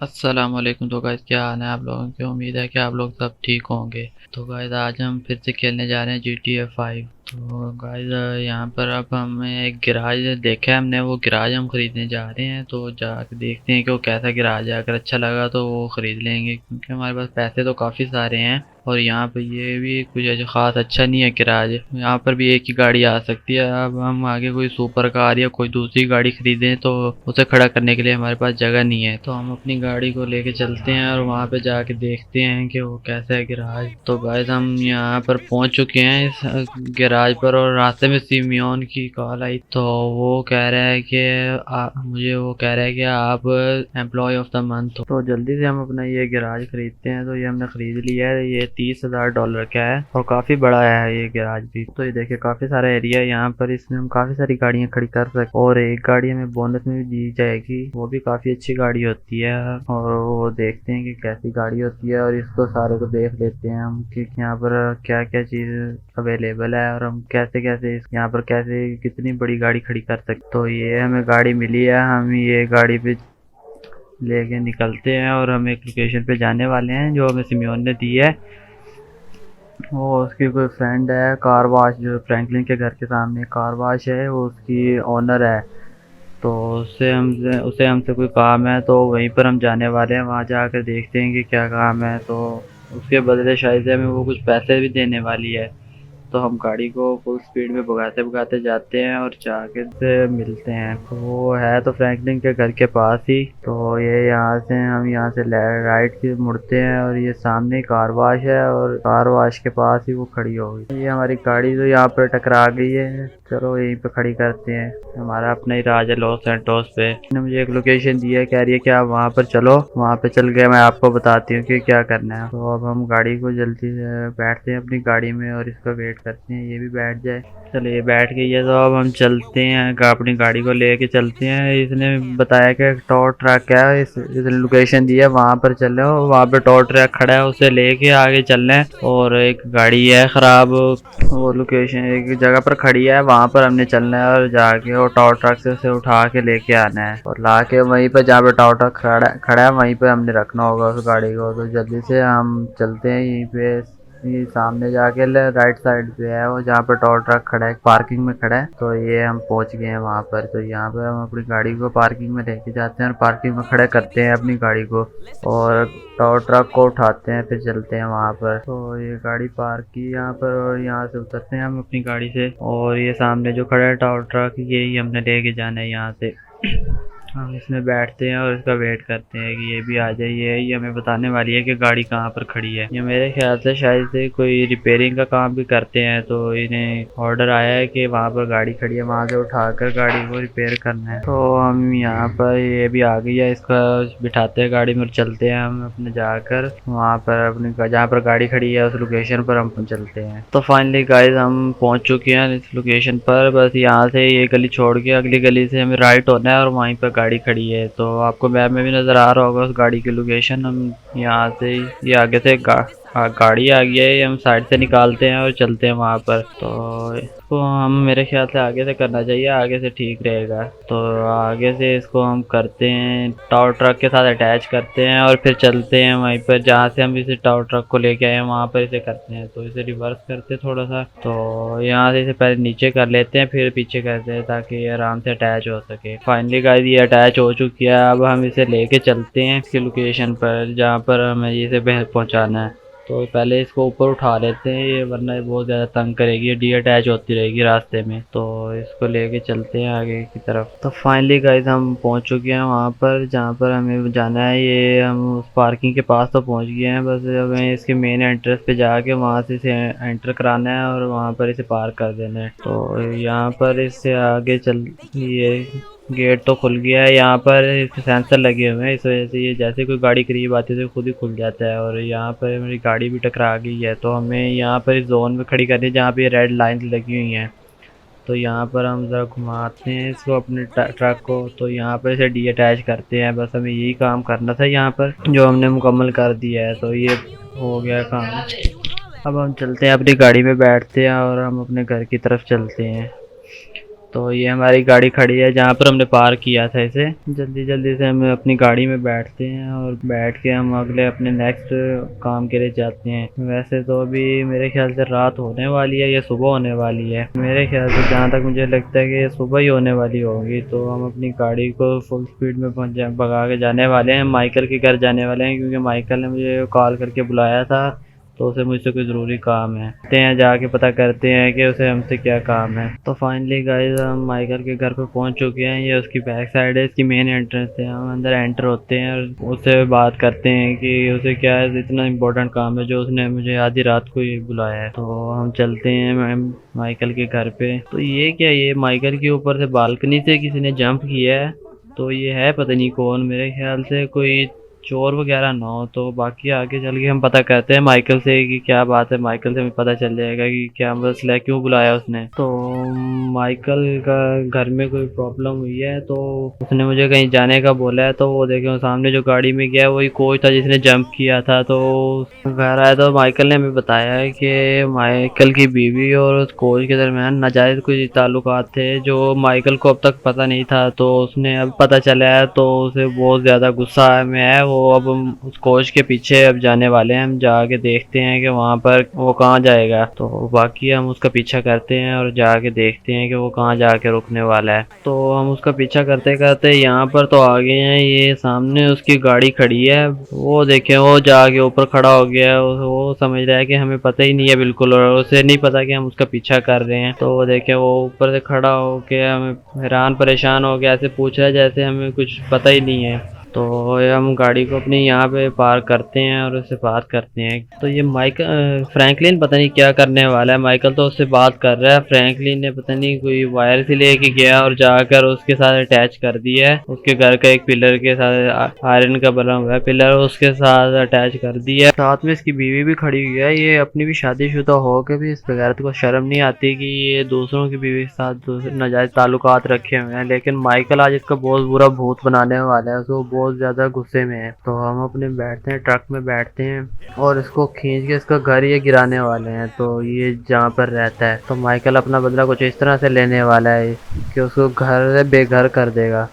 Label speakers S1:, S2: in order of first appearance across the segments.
S1: अस्सलामुअलैकुम। तो गाइस क्या हाल है आप लोगों की। उम्मीद है कि आप लोग सब ठीक होंगे। तो गाइस आज हम फिर से खेलने जा रहे हैं GTA 5। तो गाइस यहाँ पर अब हमें एक गिराज देखा है हमने, वो गिराज हम खरीदने जा रहे हैं। तो जाकर देखते हैं कि वो कैसा गिराज है। अगर अच्छा लगा तो वो खरीद लेंगे, क्योंकि हमारे पास पैसे तो काफ़ी सारे हैं। और यहाँ पर ये भी कुछ ऐसे ख़ास अच्छा नहीं है गिराज। यहाँ पर भी एक ही गाड़ी आ सकती है। अब हम आगे कोई सुपर कार या कोई दूसरी गाड़ी खरीदें तो उसे खड़ा करने के लिए हमारे पास जगह नहीं है। तो हम अपनी गाड़ी को लेके चलते हैं और वहाँ पे जाके देखते हैं कि वो कैसा है गिराज। तो गाइस हम यहाँ पर पहुँच चुके हैं इस गिराज पर, और रास्ते में सिमियोन की कॉल आई। तो वो कह रहा है कि मुझे वो कह रहा है कि आप एम्प्लॉय ऑफ द मंथ हो। तो जल्दी से हम अपना ये गिराज खरीदते हैं। तो ये हमने खरीद लिया है। ये $30,000 का है और काफ़ी बड़ा है ये गैराज भी। तो ये देखिए काफ़ी सारा एरिया है यहाँ पर, इसमें हम काफ़ी सारी गाड़ियाँ खड़ी कर सकते, और एक गाड़ी हमें बोनस में भी दी जाएगी। वो भी काफ़ी अच्छी गाड़ी होती है। और वो देखते हैं कि कैसी गाड़ी होती है, और इसको सारे को देख लेते हैं हम कि यहाँ पर क्या क्या चीज़ अवेलेबल है, और हम कैसे कैसे यहाँ पर कैसे कितनी बड़ी गाड़ी खड़ी कर सकते। तो ये हमें गाड़ी मिली है, हम ये गाड़ी पे लेके निकलते हैं और हम एक लोकेशन पे जाने वाले हैं जो हमें सिमियोन ने दी है। वो उसकी कोई फ्रेंड है, कार वाश, जो फ्रैंकलिन के घर के सामने कार वाश है, वो उसकी ओनर है। तो उससे हमसे कोई काम है, तो वहीं पर हम जाने वाले हैं। वहाँ जाकर देखते हैं कि क्या काम है। तो उसके बदले शायद से हमें वो कुछ पैसे भी देने वाली है। तो हम गाड़ी को फुल स्पीड में भगाते भगाते जाते हैं और जाके से मिलते हैं। तो वो है तो फ्रैंकलिन के घर के पास ही। तो ये यहाँ से हम यहाँ से राइट की मुड़ते हैं, और ये सामने कार वाश है, और कार वाश के पास ही वो खड़ी हो गई। ये हमारी गाड़ी तो यहाँ पर टकरा गई है। चलो यहीं पे खड़ी करते हैं। हमारा अपना ही राज है लॉस सैंटोस पे। ने मुझे एक लोकेशन दी है, कह रही है कि आप वहाँ पर चलो। वहाँ पे चल के मैं आपको बताती हूँ कि क्या करना है। तो अब हम गाड़ी को जल्दी से बैठते हैं अपनी गाड़ी में और इसका वेट करते हैं ये भी बैठ जाए। चलो ये बैठ गई है, तो अब हम चलते हैं, अपनी गाड़ी को लेके चलते हैं। इसने बताया कि टॉ ट्रक है, इसने लोकेशन दी है, वहाँ पर चल रहे हो। वहाँ पे टॉ ट्रक खड़ा है, उसे लेके आगे चल रहे हैं। और एक गाड़ी है खराब, वो लोकेशन एक जगह पर खड़ी है, वहाँ पर हमने चलना है और जाके वो टॉ ट्रक से उसे उठा के लेके आना है, और ला के वहीं पर जहाँ पे टॉ ट्रक खड़ा है वहीं पे हमने रखना होगा उस गाड़ी को। तो जल्दी से हम चलते हैं यहीं पे। ये सामने जाके राइट साइड पे है वो, जहाँ पर टॉ ट्रक खड़ा है, पार्किंग में खड़ा है। तो ये हम पहुंच गए हैं वहाँ पर। तो यहाँ पर हम अपनी गाड़ी को पार्किंग में लेके जाते हैं और पार्किंग में खड़े करते हैं अपनी गाड़ी को, और टॉ ट्रक को उठाते हैं, फिर चलते हैं वहाँ पर। तो ये गाड़ी पार्क की यहाँ पर, और यहाँ से उतरते हैं हम अपनी गाड़ी से। और ये सामने जो खड़ा है टॉ ट्रक, यही हमने लेके जाना है यहाँ से। हम इसमें बैठते हैं और इसका वेट करते हैं कि ये भी आ जाए। ये हमें बताने वाली है कि गाड़ी कहाँ पर खड़ी है। ये मेरे ख्याल से शायद से कोई रिपेयरिंग का काम भी करते हैं। तो इन्हें ऑर्डर आया है कि वहाँ पर गाड़ी खड़ी है, वहाँ से उठाकर गाड़ी को रिपेयर करना है। तो हम यहाँ पर, ये भी आ गई है, इसका बिठाते हैं गाड़ी में, चलते हैं हम अपने जाकर वहाँ पर अपनी जहाँ पर गाड़ी खड़ी है उस लोकेशन पर हम चलते हैं। तो फाइनली गाइस हम पहुँच चुके हैं इस लोकेशन पर। बस यहाँ से ये गली छोड़ के अगली गली से हमें राइट होना है, और वहीं पर गाड़ी खड़ी है। तो आपको मैप में भी नज़र आ रहा होगा उस गाड़ी की लोकेशन। हम यहाँ से ये आगे से गाड़ी आ गई है, हम साइड से निकालते हैं और चलते हैं वहाँ पर। तो इसको हम मेरे ख्याल से आगे से करना चाहिए, आगे से ठीक रहेगा। तो आगे से इसको हम करते हैं, टावर ट्रक के साथ अटैच करते हैं, और फिर चलते हैं वहीं पर जहाँ से हम इसे टावर ट्रक को लेके आए हैं, वहाँ पर इसे करते हैं। तो इसे रिवर्स करते हैं थोड़ा सा। तो यहाँ से इसे पहले नीचे कर लेते हैं, फिर पीछे करते हैं, ताकि ये आराम से अटैच हो सके। फाइनली गाइस ये अटैच हो चुकी है। अब हम इसे लेके चलते हैं इसकी लोकेशन पर, जहाँ पर हमें इसे पहुँचाना है। तो पहले इसको ऊपर उठा लेते हैं, ये वरना ये बहुत ज़्यादा तंग करेगी, ये डी अटैच होती रहेगी रास्ते में। तो इसको लेके चलते हैं आगे की तरफ। तो फाइनली गाइस हम पहुंच चुके हैं वहाँ पर जहाँ पर हमें जाना है। ये हम उस पार्किंग के पास तो पहुंच गए हैं। बस हमें इसके मेन एंट्रेंस पे जाके वहाँ से इसे एंटर कराना है, और वहाँ पर इसे पार्क कर देना है। तो यहाँ पर इससे आगे चल, ये गेट तो खुल गया है। यहाँ पर सेंसर लगे हुए हैं, इस वजह से ये जैसे कोई गाड़ी करीब आती है तो खुद ही खुल जाता है। और यहाँ पर मेरी गाड़ी भी टकरा गई है। तो हमें यहाँ पर इस जोन में खड़ी करनी है जहाँ पे रेड लाइन लगी हुई हैं। तो यहाँ पर हम ज़रा घुमाते हैं इसको, अपने ट्रक को। तो यहाँ पर इसे डी अटैच करते हैं। बस हमें यही काम करना था यहाँ पर, जो हमने मुकम्मल कर दिया है। तो ये हो गया काम। अब हम चलते हैं अपनी गाड़ी में बैठते हैं और हम अपने घर की तरफ चलते हैं। तो ये हमारी गाड़ी खड़ी है जहाँ पर हमने पार्क किया था इसे। जल्दी जल्दी से हम अपनी गाड़ी में बैठते हैं और बैठ के हम अगले अपने नेक्स्ट काम के लिए जाते हैं। वैसे तो अभी मेरे ख्याल से रात होने वाली है या सुबह होने वाली है। मेरे ख्याल से जहाँ तक मुझे लगता है कि ये सुबह ही होने वाली होगी। तो हम अपनी गाड़ी को फुल स्पीड में भगा के जाने वाले हैं, माइकल के घर जाने वाले हैं, क्योंकि माइकल ने मुझे कॉल करके बुलाया था तो उसे मुझसे कोई ज़रूरी काम है। देखते हैं जाके पता करते हैं कि उसे हमसे क्या काम है। तो फाइनली गाइस हम माइकल के घर पे पहुंच चुके हैं। ये उसकी बैक साइड है, इसकी मेन एंट्रेंस है। हम अंदर एंटर होते हैं और उससे बात करते हैं कि उसे क्या इतना इम्पोर्टेंट काम है जो उसने मुझे आधी रात को ही बुलाया है। तो हम चलते हैं माइकल के घर पे। तो ये क्या, ये माइकल के ऊपर से बालकनी से किसी ने जंप किया है। तो ये है पता नहीं कौन, मेरे ख्याल से कोई चोर वगैरह ना हो। तो बाकी आगे चल के हम पता करते हैं माइकल से कि क्या बात है। माइकल से हमें पता चल जाएगा कि क्या मसला है, क्यों बुलाया उसने। तो माइकल का घर में कोई प्रॉब्लम हुई है तो उसने मुझे कहीं जाने का बोला है। तो वो देखे सामने जो गाड़ी में गया वही कोच था जिसने जंप किया था। तो घर आया तो माइकल ने हमें बताया है कि माइकल की बीवी और उस कोच के दरमियान नाजायज कुछ ताल्लुकात थे जो माइकल को अब तक पता नहीं था। तो उसने अब पता चला है तो उसे बहुत ज़्यादा गुस्सा में है वो। अब हम उस कोच के पीछे अब जाने वाले हैं। हम जाके देखते हैं कि वहाँ पर वो कहाँ जाएगा। तो बाकी हम उसका पीछा करते हैं और जाके देखते हैं कि वो कहाँ जाके रुकने वाला है। तो हम उसका पीछा करते करते यहाँ पर तो आ गए हैं। ये सामने उसकी गाड़ी खड़ी है, वो देखें वो जाके ऊपर खड़ा हो गया है। वो समझ रहा है कि हमें पता ही नहीं है बिल्कुल, और उसे नहीं पता कि हम उसका पीछा कर रहे हैं। तो वो देखें वो ऊपर से खड़ा हो के हमें हैरान परेशान हो गया, ऐसे पूछ रहा है जैसे हमें कुछ पता ही नहीं है। तो हम गाड़ी को अपनी यहाँ पे पार्क करते हैं और उससे बात करते हैं। तो ये फ्रैंकलिन पता नहीं क्या करने वाला है। माइकल तो उससे बात कर रहा है, फ्रैंकलिन ने पता नहीं कोई वायर से लेके गया और जाकर उसके साथ अटैच कर दिया है। उसके घर का एक पिलर के साथ आयरन का बना हुआ है पिलर, उसके साथ अटैच कर दिया है। साथ में इसकी बीवी भी खड़ी हुई है। ये अपनी भी शादीशुदा हो के भी इस बेगैरत को शर्म नहीं आती कि ये दूसरों की बीवी के साथ नाजायज ताल्लुकात रखे हुए हैं। लेकिन माइकल आज इसका बहुत बुरा भूत बनाने वाला है, उसको बहुत ज़्यादा गुस्से में है। तो हम अपने बैठते हैं, ट्रक में बैठते हैं और इसको खींच के इसका घर ये गिराने वाले हैं। तो ये जहाँ पर रहता है तो माइकल अपना बदला कुछ इस तरह से लेने वाला है कि उसको घर बेघर कर देगा।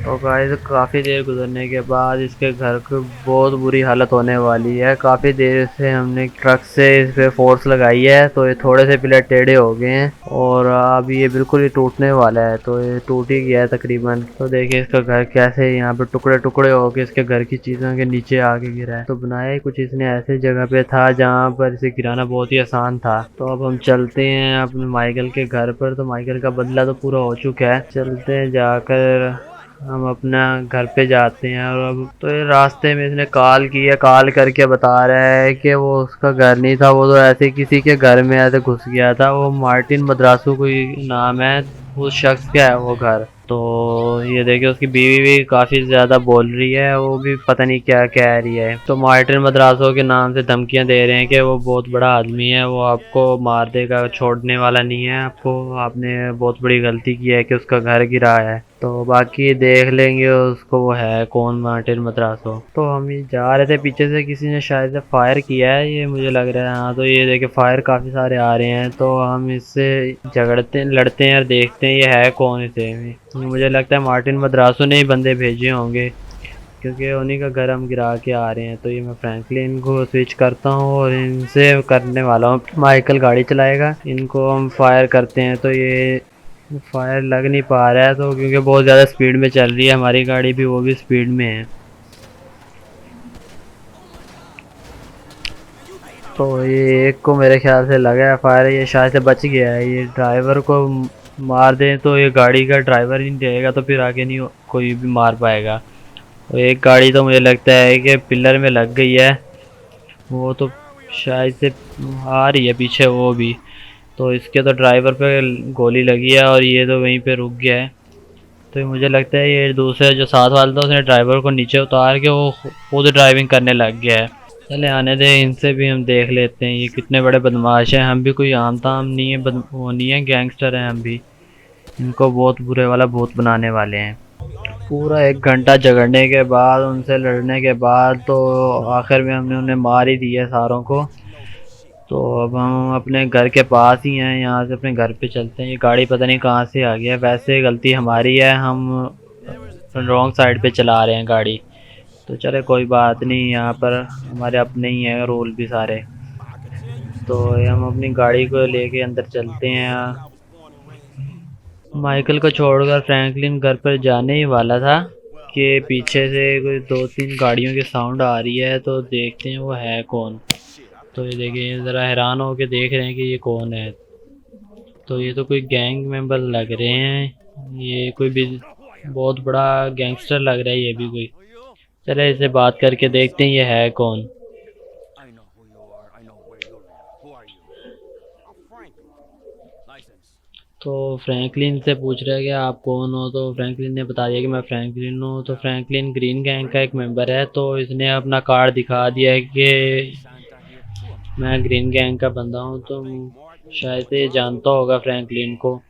S1: तो गाइस काफ़ी देर गुजरने के बाद इसके घर की बहुत बुरी हालत होने वाली है। काफ़ी देर से हमने ट्रक से इस पे फोर्स लगाई है तो ये थोड़े से पिलर टेढ़े हो गए हैं और अब ये बिल्कुल ही टूटने वाला है। तो ये टूट ही गया है तकरीबन। तो देखिए इसका घर कैसे यहाँ पे टुकड़े टुकड़े हो के इसके घर की चीज़ों के नीचे आके गिरा है। तो बनाया ही कुछ इसने ऐसे जगह पे था जहाँ पर इसे गिराना बहुत ही आसान था। तो अब हम चलते हैं अपने माइकल के घर पर। तो माइकल का बदला तो पूरा हो चुका है। चलते हैं, जाकर हम अपना घर पे जाते हैं। और अब तो ये रास्ते में इसने कॉल की है, कॉल करके बता रहा है कि वो उसका घर नहीं था, वो तो ऐसे किसी के घर में ऐसे घुस गया था। वो मार्टिन मद्रासू कोई नाम है उस शख्स का है वो घर। तो ये देखिए उसकी बीवी भी काफ़ी ज़्यादा बोल रही है, वो भी पता नहीं क्या कह रही है। तो मार्टिन मद्रासो के नाम से धमकियां दे रहे हैं कि वो बहुत बड़ा आदमी है, वो आपको मार देगा, छोड़ने वाला नहीं है आपको, आपने बहुत बड़ी गलती की है कि उसका घर गिरा है। तो बाकी देख लेंगे उसको वो है कौन मार्टिन मद्रासो। तो हम ये जा रहे थे, पीछे से किसी ने शायद से फायर किया है ये मुझे लग रहा है। हाँ तो ये देखिए फायर काफ़ी सारे आ रहे हैं। तो हम इससे झगड़ते लड़ते हैं और देखते हैं ये है कौन इसे। मुझे लगता है मार्टिन मद्रासो ने ही बंदे भेजे होंगे क्योंकि उन्हीं का घर हम गिरा के आ रहे हैं। तो ये मैं फ्रैंकलिन को स्विच करता हूँ और इनसे करने वाला हूँ। माइकल गाड़ी चलाएगा, इनको हम फायर करते हैं। तो ये फायर लग नहीं पा रहा है तो क्योंकि बहुत ज़्यादा स्पीड में चल रही है हमारी गाड़ी भी, वो भी स्पीड में है। तो ये एक को मेरे ख्याल से लगा है फायर, ये शायद से बच गया है। ये ड्राइवर को मार दें तो ये गाड़ी का ड्राइवर ही नहीं रहेगा तो फिर आगे नहीं कोई भी मार पाएगा। तो एक गाड़ी तो मुझे लगता है कि पिलर में लग गई है, वो तो शायद से आ रही है पीछे वो भी। तो इसके तो ड्राइवर पे गोली लगी है और ये तो वहीं पे रुक गया है। तो मुझे लगता है ये दूसरे जो साथ वाला था उसने ड्राइवर को नीचे उतार के वो खुद ड्राइविंग करने लग गया है। चले आने दे, इनसे भी हम देख लेते हैं ये कितने बड़े बदमाश हैं। हम भी कोई आम ताम नहीं है, वो नहीं है, गैंगस्टर हैं हम भी। इनको बहुत बुरे वाला भूत बनाने वाले हैं। पूरा 1 घंटा झगड़ने के बाद, उनसे लड़ने के बाद तो आखिर में हमने उन्हें मार ही दिया सारों को। तो अब हम अपने घर के पास ही हैं, यहाँ से अपने घर पे चलते हैं। ये गाड़ी पता नहीं कहाँ से आ गया, वैसे गलती हमारी है, हम रॉन्ग साइड पे चला रहे हैं गाड़ी। तो चले कोई बात नहीं, यहाँ पर हमारे अपने ही हैं रूल भी सारे। तो ये हम अपनी गाड़ी को लेके अंदर चलते हैं। माइकल को छोड़कर फ्रैंकलिन घर पर जाने ही वाला था कि पीछे से कोई 2-3 गाड़ियों की साउंड आ रही है। तो देखते हैं वो है कौन। तो ये देखिए ज़रा हैरान हो के देख रहे हैं कि ये कौन है। तो ये तो कोई गैंग मेंबर लग रहे हैं, ये कोई भी बहुत बड़ा गैंगस्टर लग रहा है ये भी कोई। चले इससे बात करके देखते हैं ये है कौन। तो फ्रैंकलिन से पूछ रहा है कि आप कौन हो। तो फ्रैंकलिन ने बता दिया कि मैं फ्रैंकलिन हूँ। तो फ्रैंकलिन ग्रीन गैंग का एक मेंबर है, तो इसने अपना कार्ड दिखा दिया है कि मैं ग्रीन गैंग का बंदा हूँ। तो शायद ये जानता होगा फ्रैंकलिन को।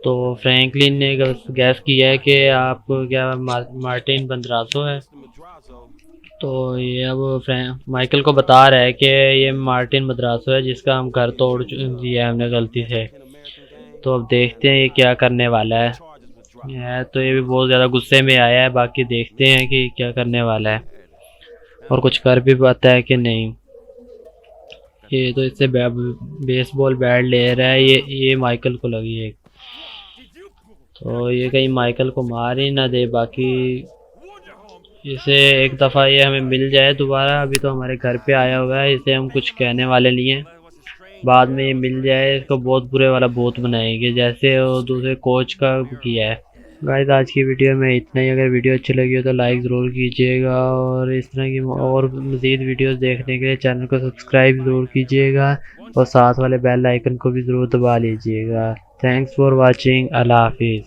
S1: तो फ्रैंकलिन ने गैस किया है कि आप क्या मार्टिन बंद्रासो है। तो ये अब माइकल को बता रहा है कि ये मार्टिन मद्रासो है जिसका हम घर तोड़ दिया है हमने गलती से। तो अब देखते हैं ये क्या करने वाला है। तो ये भी बहुत ज़्यादा गुस्से में आया है, बाकी देखते हैं कि क्या करने वाला है और कुछ कर भी पाता है कि नहीं। ये तो इससे बेसबॉल बैट ले रहा है, ये माइकल को लगी है। तो ये कहीं माइकल को मार ही ना दे। बाकी इसे एक दफ़ा ये हमें मिल जाए दोबारा, अभी तो हमारे घर पे आया हुआ है, इसे हम कुछ कहने वाले नहीं हैं। बाद में ये मिल जाए इसको बहुत बुरे वाला भूत बनाएंगे जैसे वो दूसरे कोच का किया है। गाइस आज की वीडियो में इतना ही। अगर वीडियो अच्छी लगी हो तो लाइक ज़रूर कीजिएगा और इस तरह की और मज़ीद वीडियोस देखने के लिए चैनल को सब्सक्राइब ज़रूर कीजिएगा और साथ वाले बेल आइकन को भी ज़रूर दबा लीजिएगा। Thanks for watching. अल्लाह हाफिज़।